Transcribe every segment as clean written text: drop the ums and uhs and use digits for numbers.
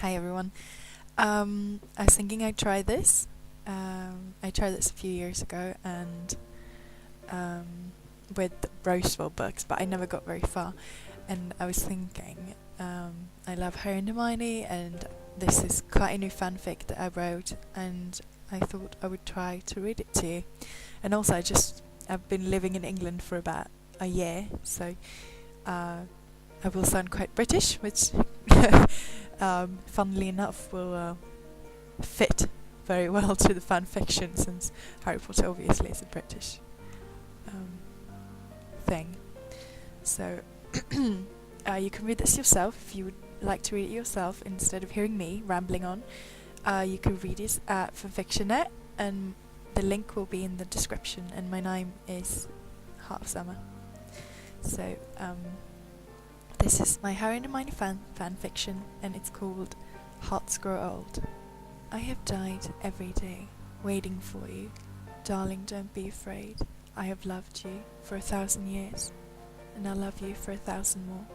Hi everyone. I was thinking I'd try this. I tried this a few years ago and um, with Roseville books, but I never got very far. And I was thinking, I love Harry and Hermione, and this is quite a new fanfic that I wrote, and I thought I would try to read it to you. And also, I've been living in England for about a year, so I will sound quite British, which funnily enough will fit very well to the fan fiction, since Harry Potter obviously is a British thing. So you can read this yourself if you would like to read it yourself instead of hearing me rambling on. You can read it at fanfiction.net, and the link will be in the description, and my name is Half Summer. So this is my Harry and Hermione fan fiction, and it's called Hearts Grow Old. I have died every day, waiting for you. Darling, don't be afraid. I have loved you for 1,000 years, and I'll love you for 1,000 more.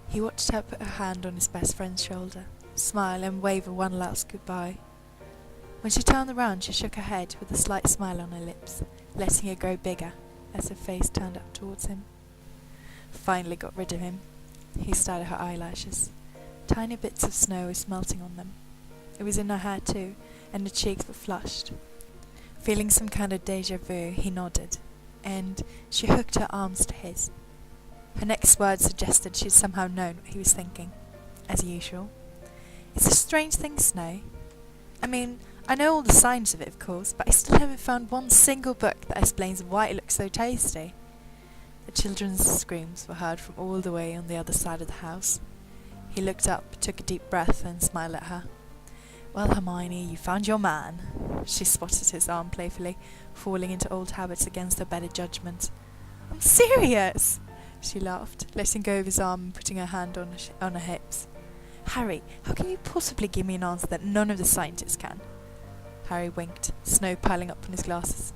He watched her put her hand on his best friend's shoulder, smile and wave a one last goodbye. When she turned around, she shook her head with a slight smile on her lips, letting it grow bigger as her face turned up towards him. Finally got rid of him. He stared at her eyelashes. Tiny bits of snow was melting on them. It was in her hair too, and her cheeks were flushed. Feeling some kind of déjà vu, he nodded, and she hooked her arms to his. Her next words suggested she'd somehow known what he was thinking, as usual. It's a strange thing, snow. I mean, I know all the signs of it, of course, but I still haven't found one single book that explains why it looks so tasty. The children's screams were heard from all the way on the other side of the house. He looked up, took a deep breath, and smiled at her. Well, Hermione, you found your man. She spotted his arm playfully, falling into old habits against her better judgment. I'm serious! She laughed, letting go of his arm and putting her hand on her hips. Harry, how can you possibly give me an answer that none of the scientists can? Harry winked, snow piling up on his glasses.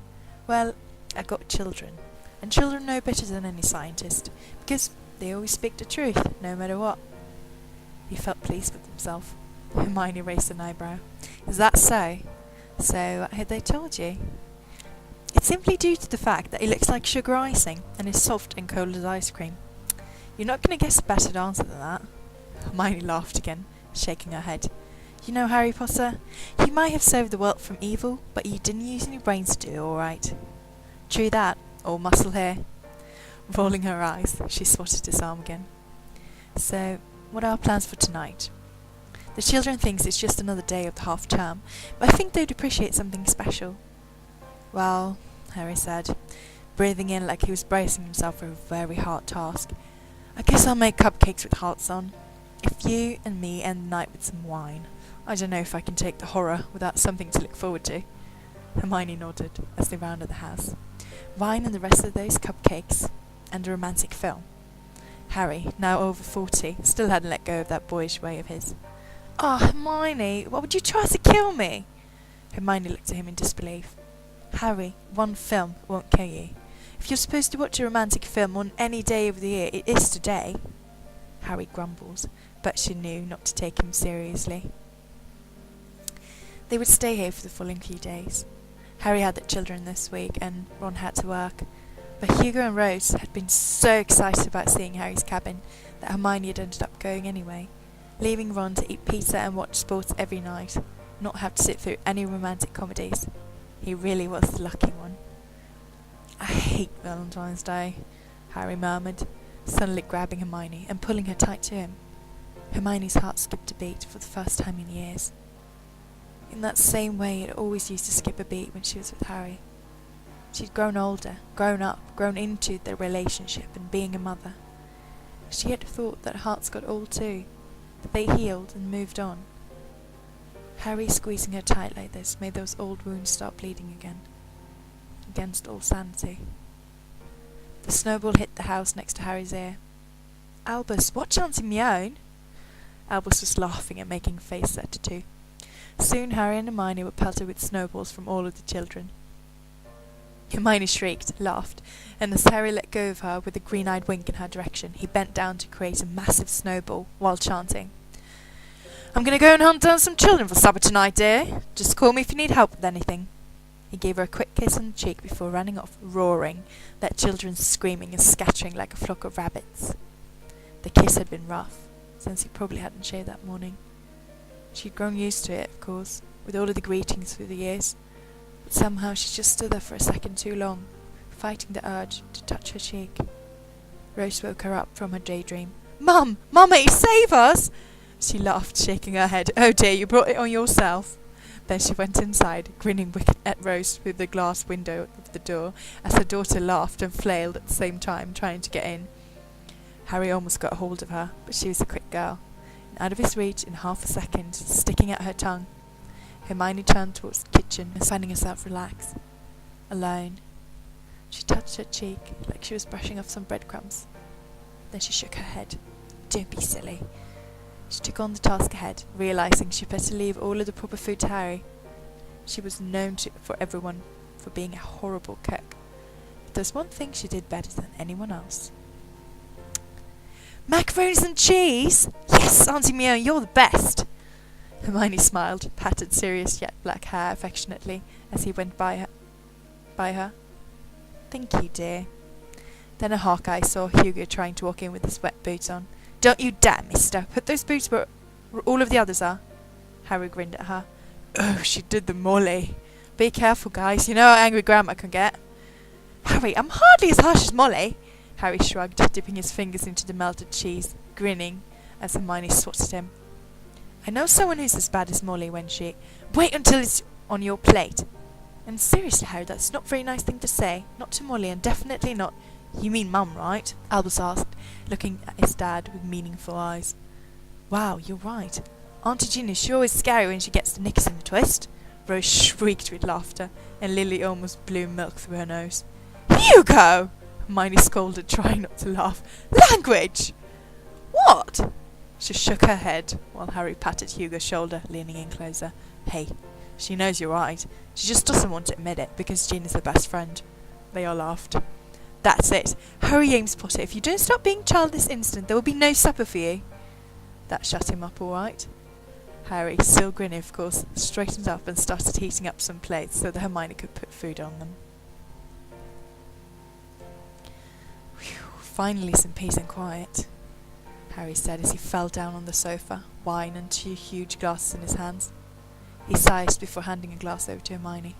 Well, I got children, and children know better than any scientist, because they always speak the truth, no matter what. He felt pleased with himself. Hermione raised an eyebrow. Is that so? So, what had they told you? It's simply due to the fact that he looks like sugar icing, and is soft and cold as ice cream. You're not going to guess a better answer than that. Hermione laughed again, shaking her head. You know, Harry Potter, you might have saved the world from evil, but you didn't use any brains to do it, all right. True that, or muscle here. Rolling her eyes, she swatted his arm again. So, what are our plans for tonight? The children think it's just another day of the half term, but I think they'd appreciate something special. Well, Harry said, breathing in like he was bracing himself for a very hard task, I guess I'll make cupcakes with hearts on. If you and me end the night with some wine, I don't know if I can take the horror without something to look forward to. Hermione nodded as they rounded the house. Wine and the rest of those cupcakes, and a romantic film. Harry, now over 40, still hadn't let go of that boyish way of his. Oh, Hermione, why would you try to kill me? Hermione looked at him in disbelief. Harry, one film won't kill you. If you're supposed to watch a romantic film on any day of the year, it is today. Harry grumbled, but she knew not to take him seriously. They would stay here for the following few days. Harry had the children this week, and Ron had to work. But Hugo and Rose had been so excited about seeing Harry's cabin that Hermione had ended up going anyway, leaving Ron to eat pizza and watch sports every night, not have to sit through any romantic comedies. He really was the lucky one. I hate Valentine's Day, Harry murmured, suddenly grabbing Hermione and pulling her tight to him. Hermione's heart skipped a beat for the first time in years. In that same way it always used to skip a beat when she was with Harry. She'd grown older, grown up, grown into their relationship and being a mother. She had thought that hearts got old too, that they healed and moved on. Harry squeezing her tight like this made those old wounds start bleeding again, against all sanity. The snowball hit the house next to Harry's ear. Albus, watch Auntie Hermione! Albus was laughing and making a face at the two. Soon Harry and Hermione were pelted with snowballs from all of the children. Hermione shrieked, laughed, and as Harry let go of her with a green-eyed wink in her direction, he bent down to create a massive snowball while chanting, "I'm going to go and hunt down some children for supper tonight, dear. Just call me if you need help with anything." He gave her a quick kiss on the cheek before running off, roaring, their children screaming and scattering like a flock of rabbits. The kiss had been rough, since he probably hadn't shaved that morning. She'd grown used to it, of course, with all of the greetings through the years, but somehow she just stood there for a second too long, fighting the urge to touch her cheek. Rose woke her up from her daydream. "Mum! Mummy, save us!" She laughed, shaking her head. "Oh dear, you brought it on yourself." Then she went inside, grinning wicked at Rose through the glass window of the door, as her daughter laughed and flailed at the same time, trying to get in. Harry almost got hold of her, but she was a quick girl, and out of his reach in half a second, sticking at her tongue. Hermione turned towards the kitchen, finding herself relaxed. Alone. She touched her cheek, like she was brushing off some breadcrumbs. Then she shook her head. "Don't be silly." She took on the task ahead, realising she'd better leave all of the proper food to Harry. She was known for everyone for being a horrible cook, but there's one thing she did better than anyone else. "Macaronis and cheese? Yes, Auntie Mio, you're the best!" Hermione smiled, patted serious yet black hair affectionately as he went by her. "Thank you, dear." Then a Hawkeye saw Hugo trying to walk in with his wet boots on. "Don't you dare, mister! Put those boots where all of the others are." Harry grinned at her. "Oh, she did the Molly. Be careful, guys. You know how angry Grandma can get." "Harry, I'm hardly as harsh as Molly." Harry shrugged, dipping his fingers into the melted cheese, grinning as Hermione swatted him. "I know someone who's as bad as Molly when she—" "Wait until it's on your plate." "And seriously, Harry, that's not a very nice thing to say. Not to Molly, and definitely not—" "You mean Mum, right?" Albus asked, looking at his dad with meaningful eyes. "Wow, you're right. Auntie Ginny's sure always scary when she gets the knickers in the twist." Rose shrieked with laughter, and Lily almost blew milk through her nose. "Hugo!" Hermione scolded, trying not to laugh. "Language!" "What?" She shook her head, while Harry patted Hugo's shoulder, leaning in closer. "Hey, she knows you're right. She just doesn't want to admit it, because Jean is her best friend." They all laughed. "That's it. Hurry, Ames Potter. If you don't stop being child this instant, there will be no supper for you." That shut him up all right. Harry, still grinning of course, straightened up and started heating up some plates so that Hermione could put food on them. "Whew, finally some peace and quiet," Harry said as he fell down on the sofa, wine and 2 huge glasses in his hands. He sighed before handing a glass over to Hermione.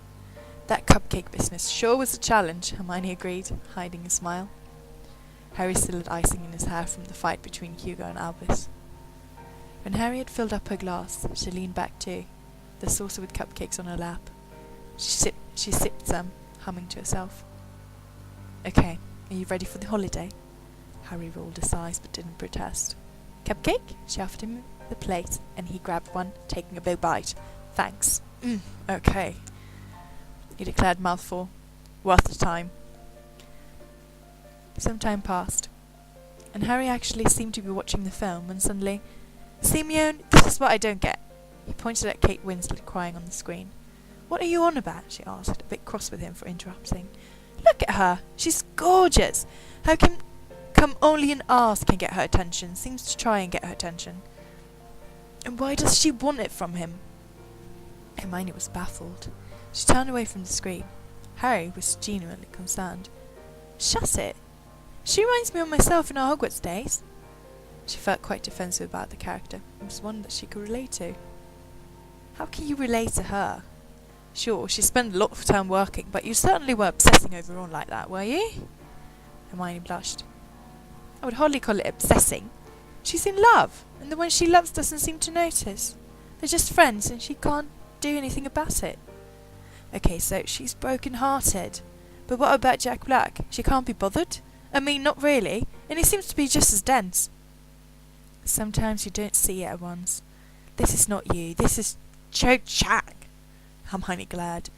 "That cupcake business sure was a challenge," Hermione agreed, hiding a smile. Harry still had icing in his hair from the fight between Hugo and Albus. When Harry had filled up her glass, she leaned back too, the saucer with cupcakes on her lap. She sipped some, humming to herself. "Okay, are you ready for the holiday?" Harry rolled his eyes but didn't protest. "Cupcake?" She offered him the plate, and he grabbed one, taking a big bite. "Thanks." Okay," he declared, mouthful. "Worth the time." Some time passed, and Harry actually seemed to be watching the film when suddenly, "Simeon, this is what I don't get." He pointed at Kate Winslet crying on the screen. "What are you on about?" she asked, a bit cross with him for interrupting. "Look at her. She's gorgeous. How come only an arse can get her attention, seems to try and get her attention. And why does she want it from him?" Hermione was baffled. She turned away from the screen. Harry was genuinely concerned. "Shut it. She reminds me of myself in our Hogwarts days." She felt quite defensive about the character. It was one that she could relate to. "How can you relate to her? Sure, she spent a lot of time working, but you certainly were obsessing over Ron like that, were you?" Hermione blushed. "I would hardly call it obsessing. She's in love, and the one she loves doesn't seem to notice. They're just friends, and she can't do anything about it." "Okay, so she's broken-hearted. But what about Jack Black? She can't be bothered? I mean, not really, and he seems to be just as dense." "Sometimes you don't see it at once. This is not you. This is Jack," Hermione glared.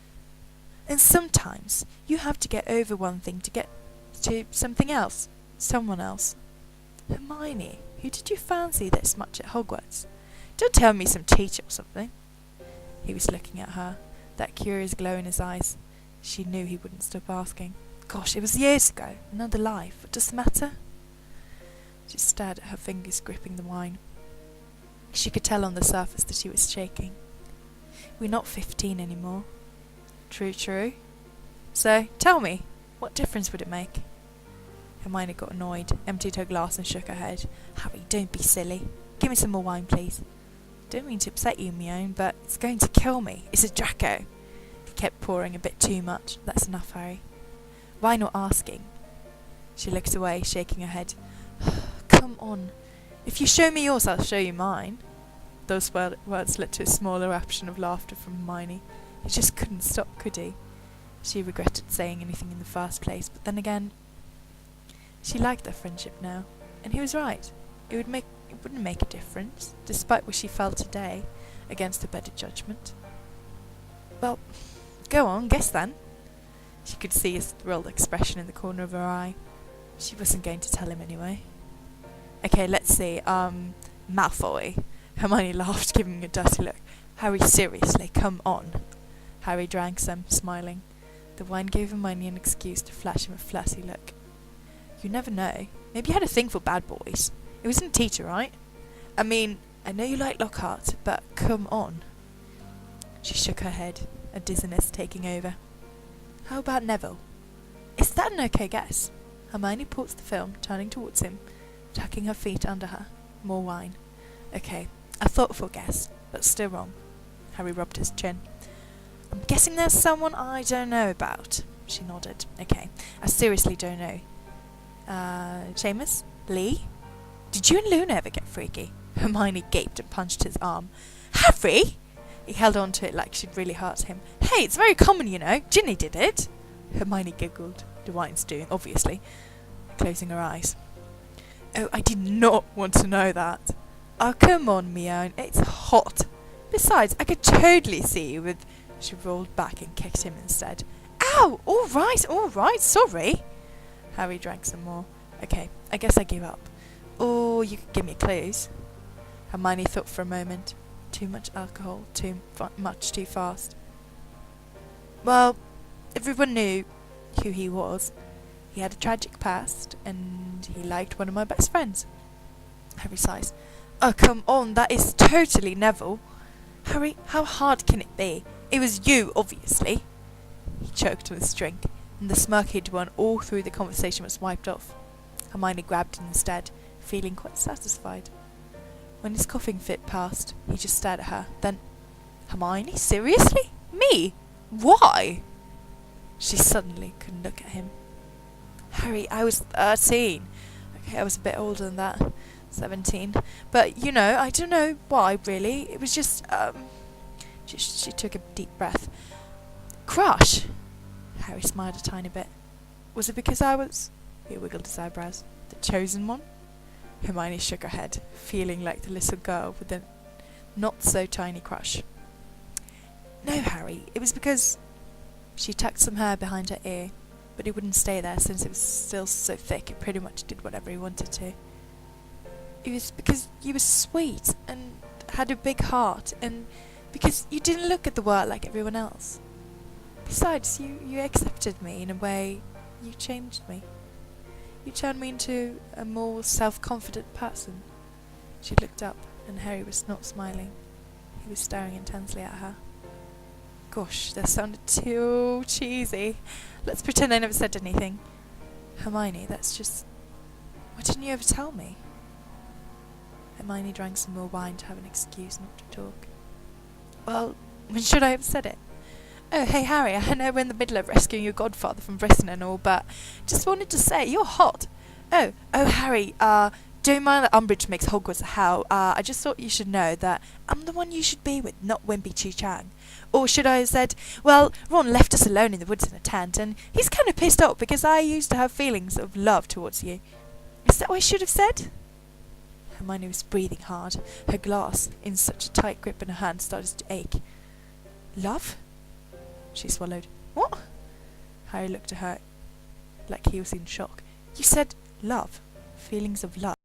"And sometimes you have to get over one thing to get to something else. Someone else." "Hermione, who did you fancy this much at Hogwarts? Don't tell me some teacher or something." He was looking at her, that curious glow in his eyes. She knew he wouldn't stop asking. Gosh, it was years ago. Another life. What does it matter? She stared at her fingers gripping the wine. She could tell on the surface that she was shaking. We're not 15 anymore. True, true. So, tell me, what difference would it make? Hermione got annoyed, emptied her glass and shook her head. Harry, don't be silly. Give me some more wine, please. Don't mean to upset you, Hermione, but it's going to kill me. It's a Draco. He kept pouring a bit too much. That's enough, Harry. Why not asking? She looked away, shaking her head. Come on. If you show me yours, I'll show you mine. Those words led to a small eruption of laughter from Hermione. He just couldn't stop, could he? She regretted saying anything in the first place, but then again, she liked their friendship now, and he was right. It wouldn't make a difference, despite what she felt today, against her better judgment. Well, go on, guess then. She could see his thrilled expression in the corner of her eye. She wasn't going to tell him anyway. Okay, let's see. Malfoy. Hermione laughed, giving him a dirty look. Harry, seriously, come on. Harry drank some, smiling. The wine gave Hermione an excuse to flash him a flirty look. You never know. Maybe you had a thing for bad boys. It wasn't a teacher, right? I mean, I know you like Lockhart, but come on. She shook her head, a dizziness taking over. How about Neville? Is that an okay guess? Hermione paused the film, turning towards him, tucking her feet under her. More wine. Okay, a thoughtful guess, but still wrong. Harry rubbed his chin. I'm guessing there's someone I don't know about. She nodded. Okay, I seriously don't know. Seamus? Lee? Did you and Luna ever get freaky? Hermione gaped and punched his arm. Harry! He held on to it like she'd really hurt him. Hey, it's very common, you know. Ginny did it. Hermione giggled. The wine's doing, obviously, closing her eyes. Oh, I did not want to know that. Oh, come on, Mione. It's hot. Besides, I could totally see you with... She rolled back and kicked him instead. Ow! All right, sorry. Harry drank some more. Okay, I guess I give up. Or you could give me clues. Hermione thought for a moment. Too much alcohol, much too fast. Well, everyone knew who he was. He had a tragic past, and he liked one of my best friends. Harry sighs. Oh, come on, that is totally Neville. Harry, how hard can it be? It was you, obviously. He choked on his drink, and the smirk he'd won all through the conversation was wiped off. Hermione grabbed him instead, feeling quite satisfied. When his coughing fit passed, he just stared at her. Then, Hermione, seriously? Me? Why? She suddenly couldn't look at him. Harry, I was 13. Okay, I was a bit older than that. 17. But, you know, I don't know why, really. It was just, She took a deep breath. Crush? Harry smiled a tiny bit. Was it because I was... He wiggled his eyebrows. The chosen one? Hermione shook her head, feeling like the little girl with the not-so-tiny crush. No, Harry, it was because... She tucked some hair behind her ear, but it wouldn't stay there since it was still so thick it pretty much did whatever he wanted to. It was because you were sweet and had a big heart, and because you didn't look at the world like everyone else. Besides, you accepted me in a way. You changed me. You turned me into a more self-confident person. She looked up, and Harry was not smiling. He was staring intensely at her. Gosh, that sounded too cheesy. Let's pretend I never said anything. Hermione, that's just... Why didn't you ever tell me? Hermione drank some more wine to have an excuse not to talk. Well, when should I have said it? Oh, hey Harry, I know we're in the middle of rescuing your godfather from prison and all, but just wanted to say, you're hot. Oh, Harry, don't mind that Umbridge makes Hogwarts a hell. I just thought you should know that I'm the one you should be with, not Wimpy Chi-Chang. Or should I have said, well, Ron left us alone in the woods in a tent, and he's kind of pissed off because I used to have feelings of love towards you. Is that what I should have said? Hermione was breathing hard. Her glass, in such a tight grip in her hand, started to ache. Love? She swallowed. What? Harry looked at her like he was in shock. You said love. Feelings of love.